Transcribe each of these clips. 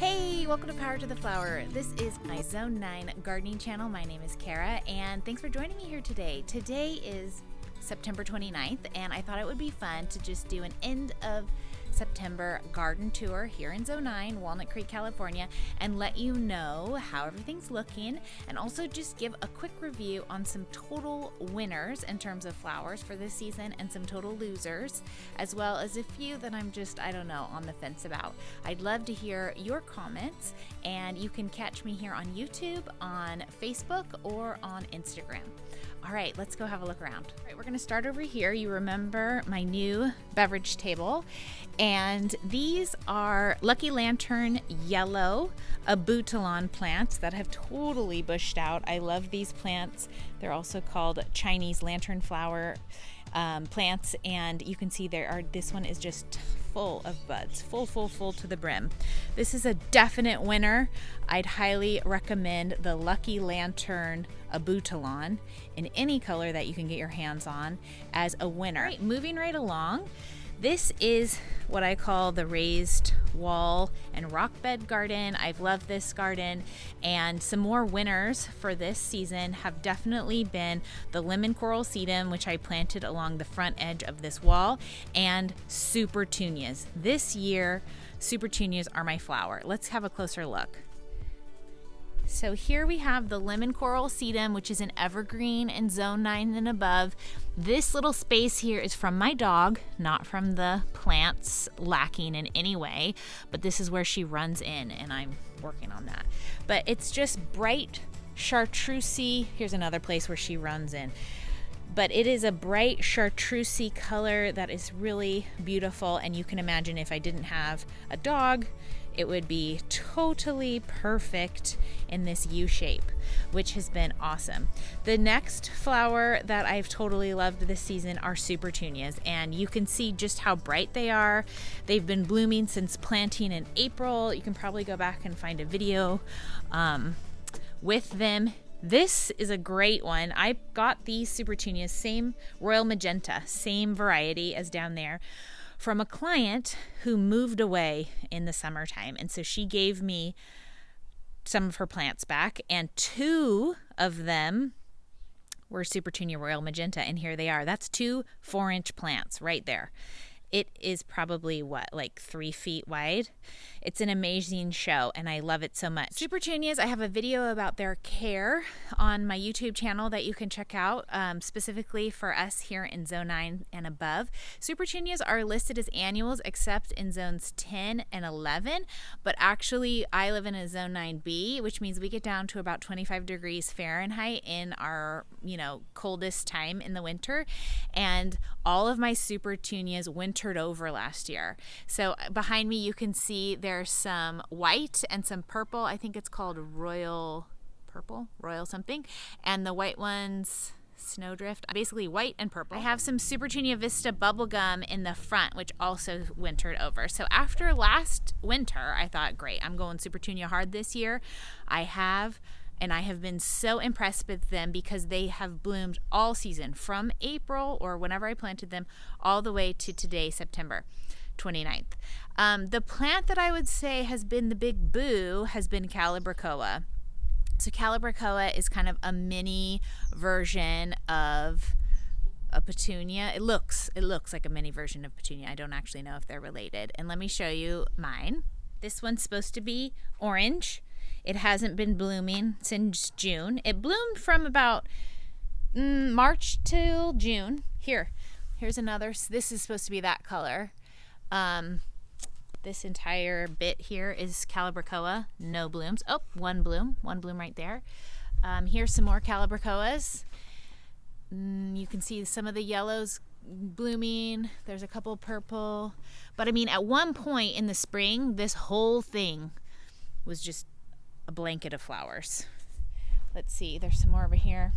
Hey, welcome to Power to the Flower. This is my Zone 9 gardening channel. My name is Kara, and thanks for joining me here today. Today is September 29th, and I thought it would be fun to just do an end of September garden tour here in Zone 9, Walnut Creek, California, and let you know how everything's looking, and also just give a quick review on some total winners in terms of flowers for this season and some total losers, as well as a few that I'm just, I don't know, on the fence about. I'd love to hear your comments, and you can catch me here on YouTube, on Facebook, or on Instagram. All right, let's go have a look around. All right, we're gonna start over here. You remember my new beverage table, and these are Lucky Lantern yellow abutilon plants that have totally bushed out. I love these plants. They're also called Chinese lantern flower plants, and you can see this one is just full of buds, full to the brim. This is a definite winner. I'd highly recommend the Lucky Lantern abutilon in any color that you can get your hands on as a winner. All right, moving right along. This is what I call the raised wall and rock bed garden. I've loved this garden, and some more winners for this season have definitely been the lemon coral sedum, which I planted along the front edge of this wall, and Supertunias. This year, Supertunias are my flower. Let's have a closer look. So here we have the lemon coral sedum, which is an evergreen in Zone 9 and above. This little space here is from my dog, not from the plants lacking in any way, but this is where she runs in, and I'm working on that. But it's just bright chartreusey. Here's another place where she runs in. But it is a bright chartreusey color that is really beautiful, and you can imagine if I didn't have a dog, it would be totally perfect in this U shape, which has been awesome. The next flower that I've totally loved this season are Supertunias, and you can see just how bright they are. They've been blooming since planting in April. You can probably go back and find a video with them. This is a great one. I got these Supertunias, same royal magenta, same variety as down there, from a client who moved away in the summertime. And so she gave me some of her plants back, and 2 of them were Supertunia royal magenta, and here they are. That's 2 4-inch plants right there. It is probably, like 3 feet wide. It's an amazing show, and I love it so much. Supertunias, I have a video about their care on my YouTube channel that you can check out, specifically for us here in Zone 9 and above. Supertunias are listed as annuals except in Zones 10 and 11, but actually I live in a Zone 9B, which means we get down to about 25 degrees Fahrenheit in our, coldest time in the winter, and all of my Supertunias wintered over last year. So behind me you can see there's some white and some purple. I think it's called royal purple, royal something, and the white one's snowdrift, basically white and purple. I have some Supertunia Vista bubblegum in the front, which also wintered over. So after last winter, I thought, great, I'm going Supertunia hard this year. I have been so impressed with them because they have bloomed all season, from April or whenever I planted them all the way to today, September 29th. The plant that I would say has been the big boo has been Calathea. So Calathea is kind of a mini version of a petunia. It looks like a mini version of petunia. I don't actually know if they're related. And let me show you mine. This one's supposed to be orange. It hasn't been blooming since June. It bloomed from about March till June. Here's another. This is supposed to be that color. This entire bit here is Calathea, no blooms. Oh, one bloom right there. Here's some more Calatheas. You can see some of the yellows blooming. There's a couple purple. But I mean, at one point in the spring, this whole thing was just a blanket of flowers. Let's see, there's some more over here.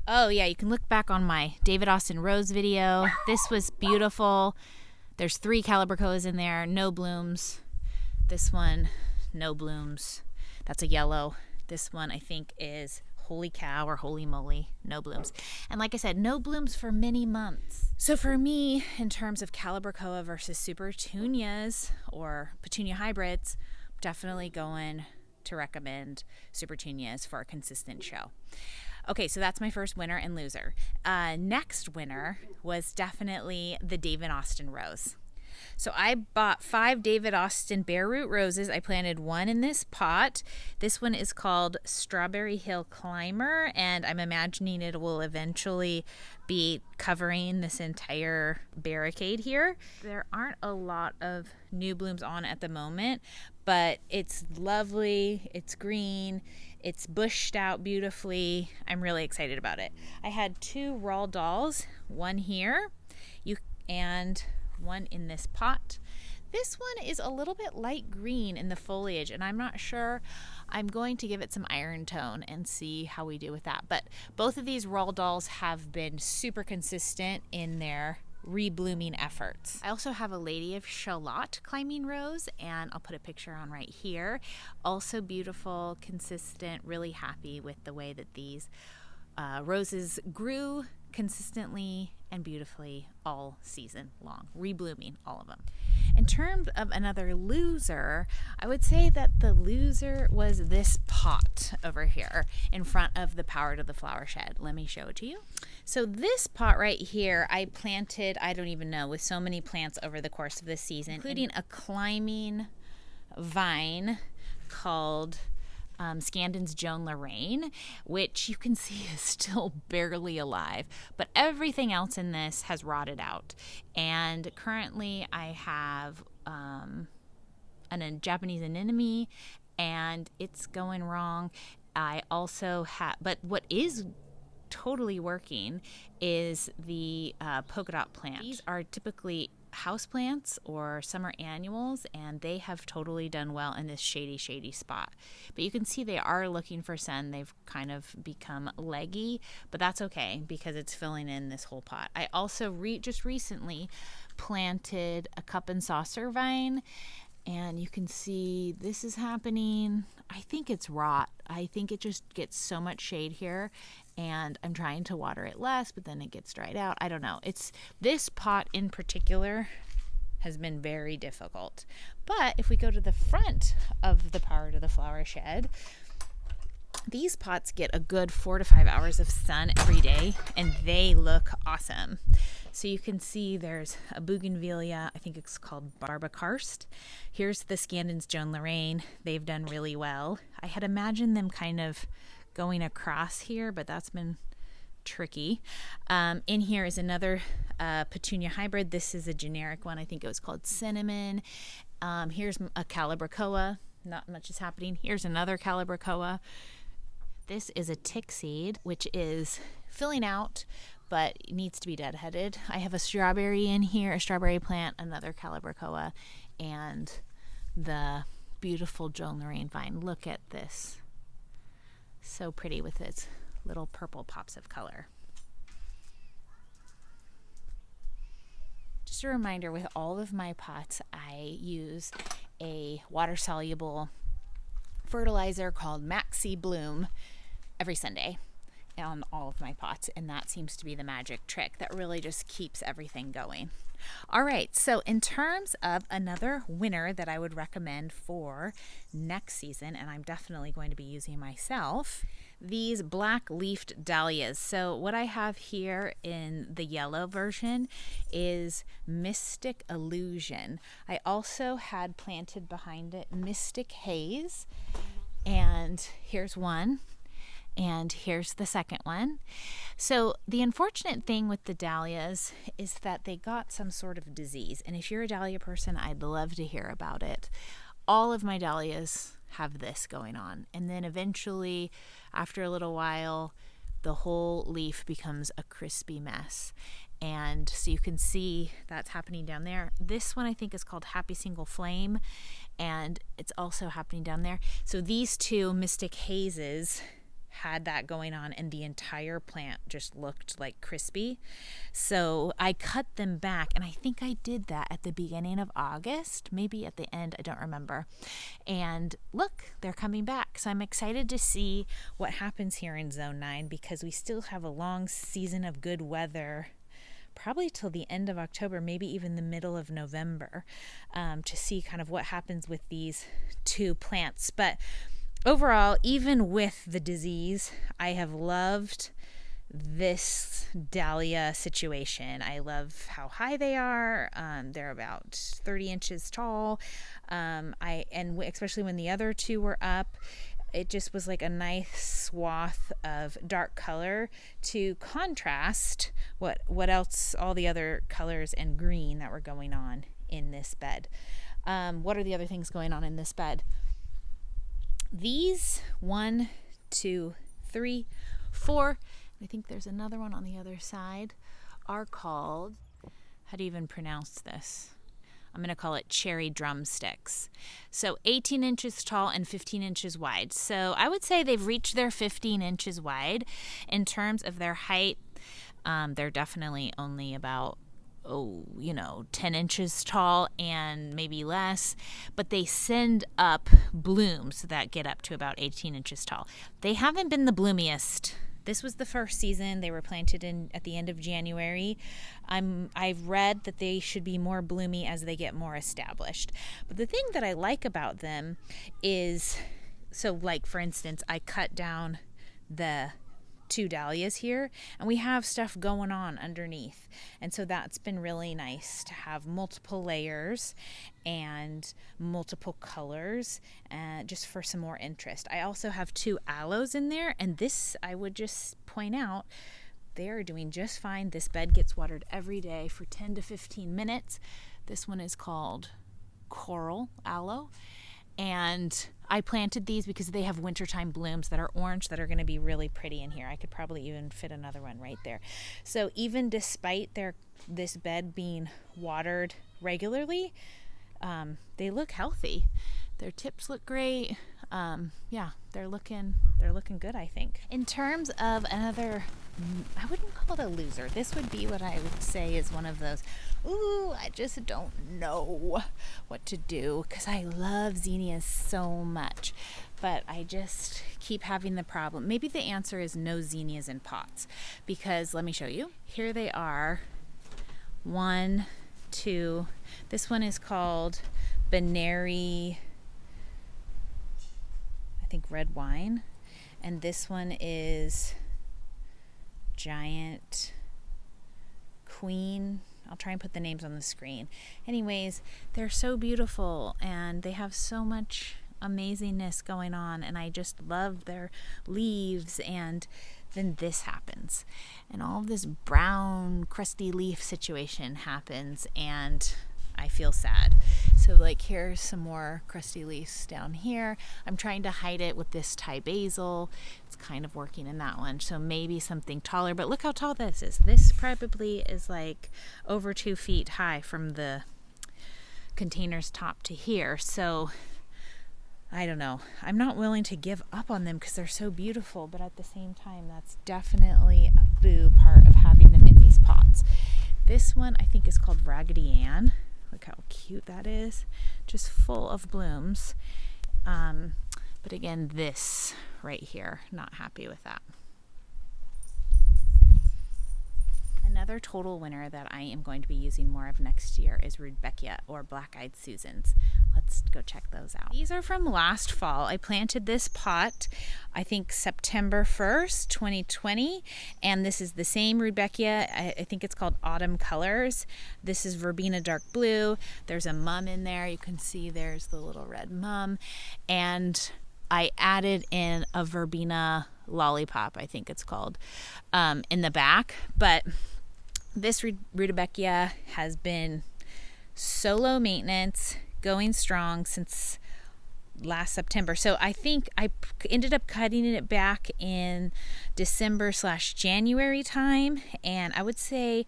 Oh yeah, you can look back on my David Austin Rose video. This was beautiful. There's 3 Calatheas in there, no blooms. This one, no blooms. That's a yellow. This one I think is holy cow or holy moly, no blooms. And like I said, no blooms for many months. So for me, in terms of Calathea versus Supertunias or petunia hybrids, definitely going to recommend Supertunias for a consistent show. Okay, so that's my first winner and loser. Next winner was definitely the David Austin rose. So I bought 5 David Austin bare root roses. I planted one in this pot. This one is called Strawberry Hill Climber, and I'm imagining it will eventually be covering this entire barricade here. There aren't a lot of new blooms on at the moment, but it's lovely, it's green, it's bushed out beautifully. I'm really excited about it. I had 2 raw dolls, one here, and one in this pot. This one is a little bit light green in the foliage, and I'm not sure. I'm going to give it some iron tone and see how we do with that. But both of these raw dolls have been super consistent in their reblooming efforts. I also have a Lady of Shalott climbing rose, and I'll put a picture on right here. Also beautiful, consistent, really happy with the way that these roses grew consistently and beautifully all season long, reblooming all of them. In terms of another loser, I would say that the loser was this pot over here in front of the Power to the Flower Shed. Let me show it to you. So this pot right here, I planted, I don't even know, with so many plants over the course of this season, including a climbing vine called Scandon's Joan Lorraine, which you can see is still barely alive, but everything else in this has rotted out. And currently I have a Japanese anemone, and it's going wrong. I also have, but what is totally working is the polka dot plant. These are typically houseplants or summer annuals, and they have totally done well in this shady spot. But you can see they are looking for sun. They've kind of become leggy, but that's okay because it's filling in this whole pot. I also just recently planted a cup and saucer vine, and you can see this is happening. I think it's rot. I think it just gets so much shade here, and I'm trying to water it less, but then it gets dried out. I don't know. It's this pot in particular has been very difficult. But if we go to the front of the Power to the Flower Shed, these pots get a good 4 to 5 hours of sun every day, and they look awesome. So you can see there's a bougainvillea, I think it's called Barbakarst. Here's the Scandon's Joan Lorraine. They've done really well. I had imagined them kind of going across here, but that's been tricky. In here is another petunia hybrid. This is a generic one. I think it was called Cinnamon. Here's a Calathea. Not much is happening. Here's another Calathea. This is a tick seed, which is filling out, but it needs to be deadheaded. I have a strawberry in here, a strawberry plant, another Calathea, and the beautiful Joan Lorraine vine. Look at this. So pretty with its little purple pops of color. Just a reminder, with all of my pots, I use a water-soluble fertilizer called Maxi Bloom every Sunday on all of my pots, and that seems to be the magic trick that really just keeps everything going. All right, so in terms of another winner that I would recommend for next season, and I'm definitely going to be using myself, these black leafed dahlias. So what I have here in the yellow version is Mystic Illusion. I also had planted behind it Mystic Haze, and here's one. And here's the second one. So the unfortunate thing with the dahlias is that they got some sort of disease. And if you're a dahlia person, I'd love to hear about it. All of my dahlias have this going on. And then eventually, after a little while, the whole leaf becomes a crispy mess. And so you can see that's happening down there. This one I think is called Happy Single Flame, and it's also happening down there. So these two Mystic Hazes had that going on, and the entire plant just looked like crispy. So I cut them back, and I think I did that at the beginning of August, maybe at the end, I don't remember. And look, they're coming back. So I'm excited to see what happens here in Zone 9, because we still have a long season of good weather, probably till the end of October, maybe even the middle of November, to see kind of what happens with these two plants. But overall, even with the disease, I have loved this dahlia situation. I love how high they are. They're about 30 inches tall. Especially when the other two were up, it just was like a nice swath of dark color to contrast what else, all the other colors and green that were going on in this bed. What are the other things going on in this bed? These 1, 2, 3, 4, I think there's another one on the other side, are called, how do you even pronounce this? I'm going to call it cherry drumsticks. So 18 inches tall and 15 inches wide. So I would say they've reached their 15 inches wide. In terms of their height, they're definitely only about 10 inches tall and maybe less, but they send up blooms that get up to about 18 inches tall. They haven't been the bloomiest. This was the first season. They were planted in at the end of January. I've read that they should be more bloomy as they get more established. But the thing that I like about them is, so like for instance, I cut down the 2 dahlias here, and we have stuff going on underneath, and so that's been really nice to have multiple layers and multiple colors, just for some more interest. I also have 2 aloes in there, and this, I would just point out, they are doing just fine. This bed gets watered every day for 10 to 15 minutes. This one is called coral aloe, and I planted these because they have wintertime blooms that are orange that are going to be really pretty in here. I could probably even fit another one right there. So even despite this bed being watered regularly, they look healthy. Their tips look great. They're looking good, I think. In terms of another, I wouldn't call it a loser. This would be what I would say is one of those, I just don't know what to do, because I love zinnias so much, but I just keep having the problem. Maybe the answer is no zinnias in pots, because let me show you. Here they are. 1, 2. This one is called Benary, I think red wine, and this one is Giant Queen. I'll try and put the names on the screen. Anyways, they're so beautiful, and they have so much amazingness going on, and I just love their leaves. And then this happens, and all of this brown crusty leaf situation happens, and I feel sad. So like, here's some more crusty leaves down here. I'm trying to hide it with this Thai basil. It's kind of working in that one. So maybe something taller, but look how tall this is. This probably is like over 2 feet high from the container's top to here. So I don't know. I'm not willing to give up on them because they're so beautiful, but at the same time, that's definitely a boo part of having them in these pots. This one I think is called Raggedy Ann. Look how cute that is. Just full of blooms. But again, this right here, not happy with that. Another total winner that I am going to be using more of next year is Rudbeckia, or Black-Eyed Susans. Let's go check those out. These are from last fall. I planted this pot, I think September 1st, 2020, and this is the same Rudbeckia. I think it's called Autumn Colors. This is Verbena Dark Blue. There's a mum in there. You can see there's the little red mum, and I added in a Verbena Lollipop, I think it's called, in the back. But this Rudbeckia has been so low maintenance, going strong since last September. So I think I ended up cutting it back in December/January time, and I would say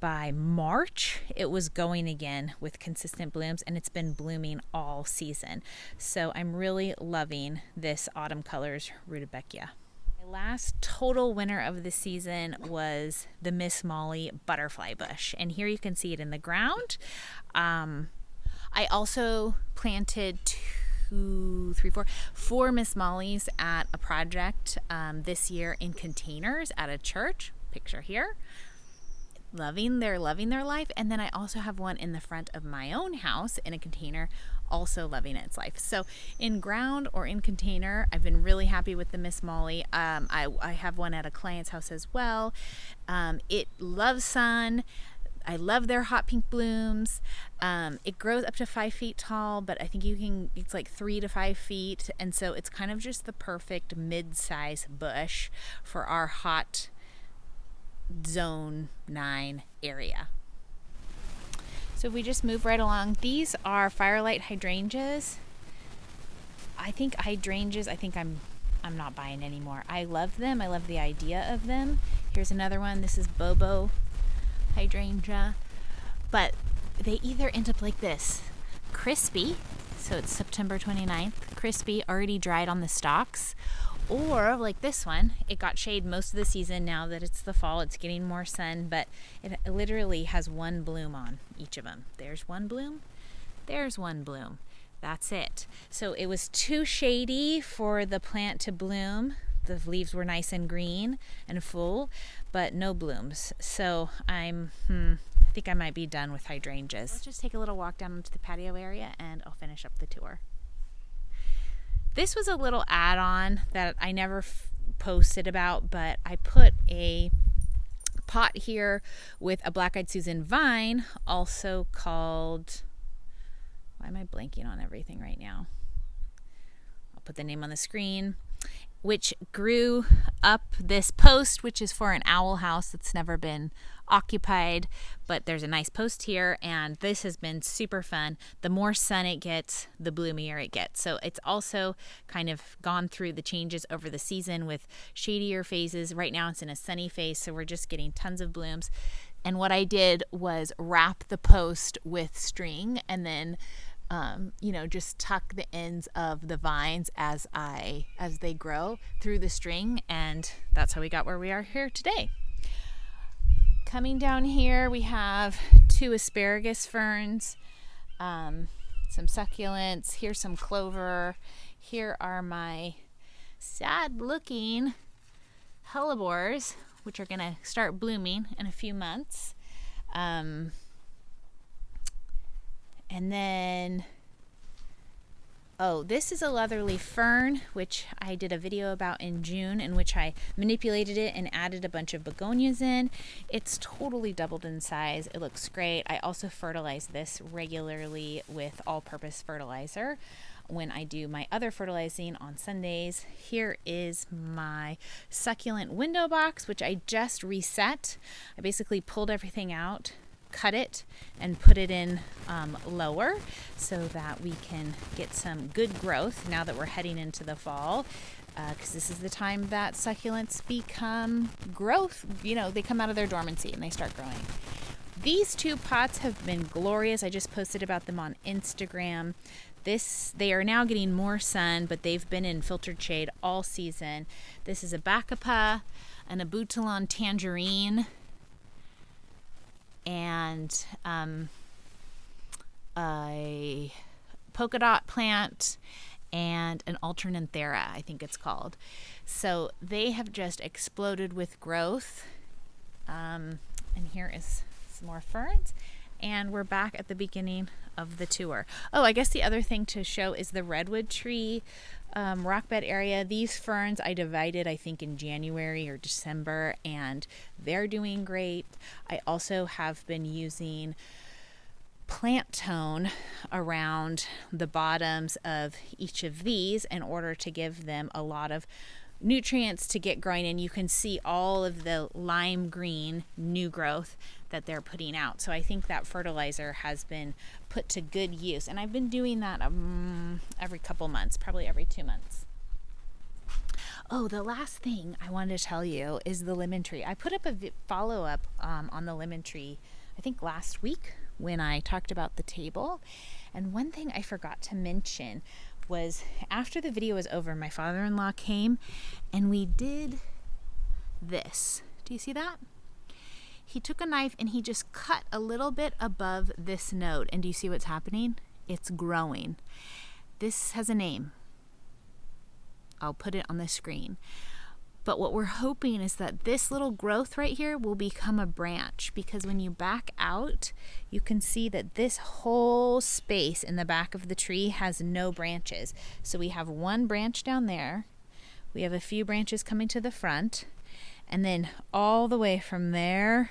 by March it was going again with consistent blooms, and it's been blooming all season. So I'm really loving this Autumn Colors Rudbeckia. I Last total winner of the season was the Miss Molly butterfly bush, and here you can see it in the ground. I also planted four Miss Mollys at a project this year in containers at a church. Picture here. Loving their life. And then I also have one in the front of my own house in a container, also loving its life. So in ground or in container, I've been really happy with the Miss Molly. I have one at a client's house as well. It loves sun. I love their hot pink blooms. It grows up to 5 feet tall, but I think it's like 3 to 5 feet. And so it's kind of just the perfect mid-size bush for our hot zone 9 area. So if we just move right along, these are Firelight Hydrangeas. I think I'm not buying anymore. I love them. I love the idea of them. Here's another one. This is Bobo Hydrangea, but they either end up like this, crispy, so it's September 29th, crispy, already dried on the stalks, or like this one, it got shade most of the season. Now that it's the fall, it's getting more sun, but it literally has one bloom on each of them. There's one bloom, there's one bloom. That's it. So it was too shady for the plant to bloom. The leaves were nice and green and full, but no blooms. So I think I might be done with hydrangeas. Let's just take a little walk down into the patio area and I'll finish up the tour. This was a little add-on that I never posted about, but I put a pot here with a black-eyed Susan vine, also called, why am I blanking on everything right now? I'll put the name on the screen, which grew up this post, which is for an owl house that's never been occupied, but there's a nice post here, and this has been super fun. The more sun it gets, the bloomier it gets. So it's also kind of gone through the changes over the season with shadier phases. Right now it's in a sunny phase, so we're just getting tons of blooms. And what I did was wrap the post with string and then just tuck the ends of the vines as they grow through the string, and that's how we got where we are here today. Coming down here, we have 2 asparagus ferns, some succulents. Here's some clover. Here are my sad-looking hellebores, which are going to start blooming in a few months. And then, this is a leatherleaf fern, which I did a video about in June, in which I manipulated it and added a bunch of begonias in. It's totally doubled in size. It looks great. I also fertilize this regularly with all-purpose fertilizer when I do my other fertilizing on Sundays. Here is my succulent window box, which I just reset. I basically pulled everything out, cut it, and put it in lower so that we can get some good growth now that we're heading into the fall, because this is the time that succulents become growth. They come out of their dormancy and they start growing. These 2 pots have been glorious. I just posted about them on Instagram. They are now getting more sun, but they've been in filtered shade all season. This is a Bacopa, an Abutilon tangerine, and a polka dot plant, and an alternanthera, I think it's called. So they have just exploded with growth. And here is some more ferns. And we're back at the beginning of the tour. I guess the other thing to show is the redwood tree rock bed area. These ferns I divided, I think, in January or December, and they're doing great. I also have been using plant tone around the bottoms of each of these in order to give them a lot of nutrients to get growing, and you can see all of the lime green new growth that they're putting out. So I think that fertilizer has been put to good use, and I've been doing that every couple months, probably every 2 months. The last thing I wanted to tell you is the lemon tree. I put up a follow-up on the lemon tree, I think last week when I talked about the table. And one thing I forgot to mention was after the video was over, my father-in-law came and we did this. Do you see that? He took a knife and he just cut a little bit above this node. And do you see what's happening? It's growing. This has a name. I'll put it on the screen. But what we're hoping is that this little growth right here will become a branch, because when you back out, you can see that this whole space in the back of the tree has no branches. So we have one branch down there. We have a few branches coming to the front. And then all the way from there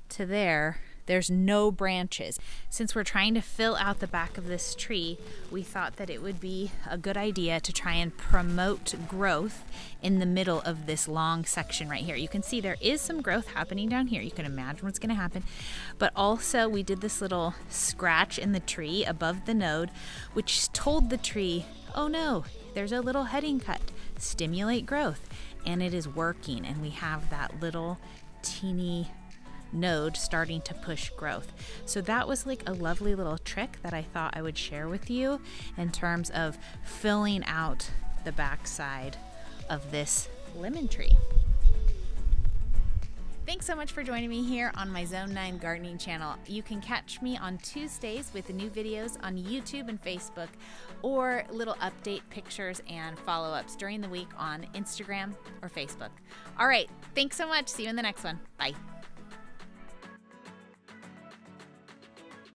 to there, there's no branches. Since we're trying to fill out the back of this tree, we thought that it would be a good idea to try and promote growth in the middle of this long section right here. You can see there is some growth happening down here. You can imagine what's gonna happen. But also we did this little scratch in the tree above the node, which told the tree, oh no, there's a little heading cut, stimulate growth. And it is working, and we have that little teeny node starting to push growth. So that was like a lovely little trick that I thought I would share with you in terms of filling out the backside of this lemon tree. Thanks so much for joining me here on my Zone 9 gardening channel. You can catch me on Tuesdays with new videos on YouTube and Facebook, or little update pictures and follow-ups during the week on Instagram or Facebook. All right, thanks so much. See you in the next one. Bye.